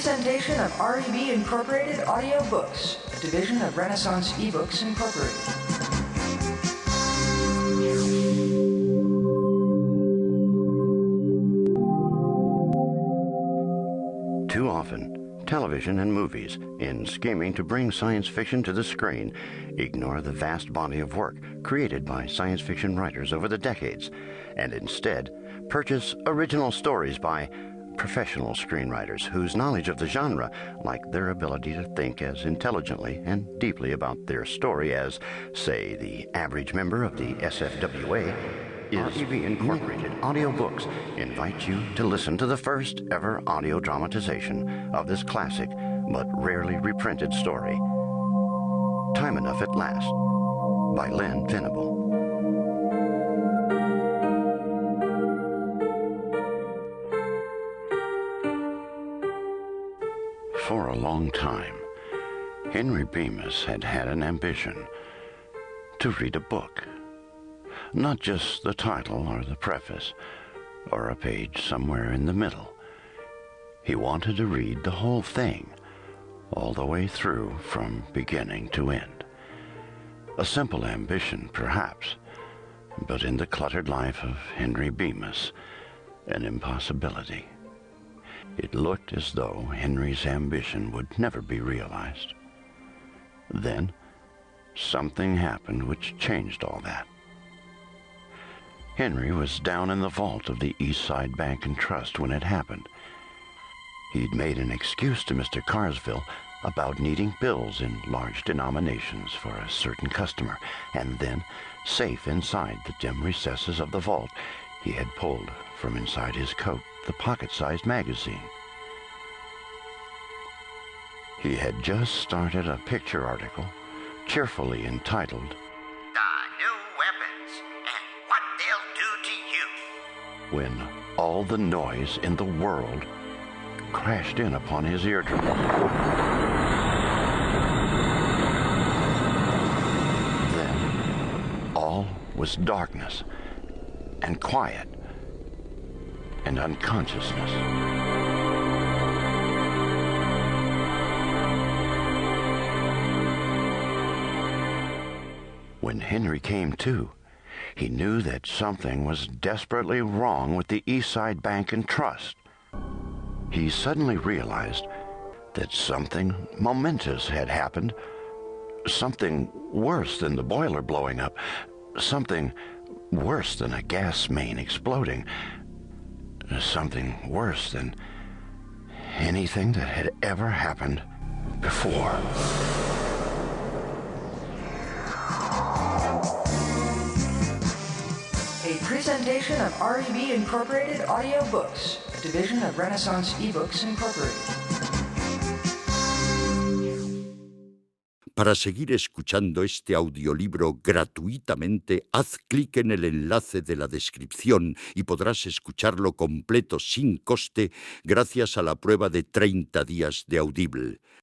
presentation of REB Incorporated Audiobooks, a division of Renaissance eBooks Incorporated. Too often, television and movies, in scheming to bring science fiction to the screen, ignore the vast body of work created by science fiction writers over the decades, and instead purchase original stories by professional screenwriters whose knowledge of the genre, like their ability to think as intelligently and deeply about their story as, say, the average member of the SFWA, REB Incorporated Audiobooks invite you to listen to the first ever audio dramatization of this classic but rarely reprinted story, Time Enough at Last, by Venable. For a long time, Henry Bemis had had an ambition to read a book. Not just the title or the preface, or a page somewhere in the middle. He wanted to read the whole thing, all the way through from beginning to end. A simple ambition, perhaps, but in the cluttered life of Henry Bemis, an impossibility. It looked as though Henry's ambition would never be realized. Then, something happened which changed all that. Henry was down in the vault of the East Side Bank and Trust when it happened. He'd made an excuse to Mr. Carsville about needing bills in large denominations for a certain customer, and then, safe inside the dim recesses of the vault, he had pulled from inside his coat the pocket-sized magazine. He had just started a picture article, cheerfully entitled, "The New Weapons and What They'll Do to You," when all the noise in the world crashed in upon his eardrum. Then all was darkness and quiet and unconsciousness. When Henry came to, he knew that something was desperately wrong with the East Side Bank and Trust. He suddenly realized that something momentous had happened, something worse than the boiler blowing up, something worse than a gas main exploding, something worse than anything that had ever happened before. A presentation of REB Incorporated Audiobooks, a division of Renaissance eBooks Incorporated. Para seguir escuchando este audiolibro gratuitamente, haz clic en el enlace de la descripción y podrás escucharlo completo sin coste gracias a la prueba de 30 días de Audible.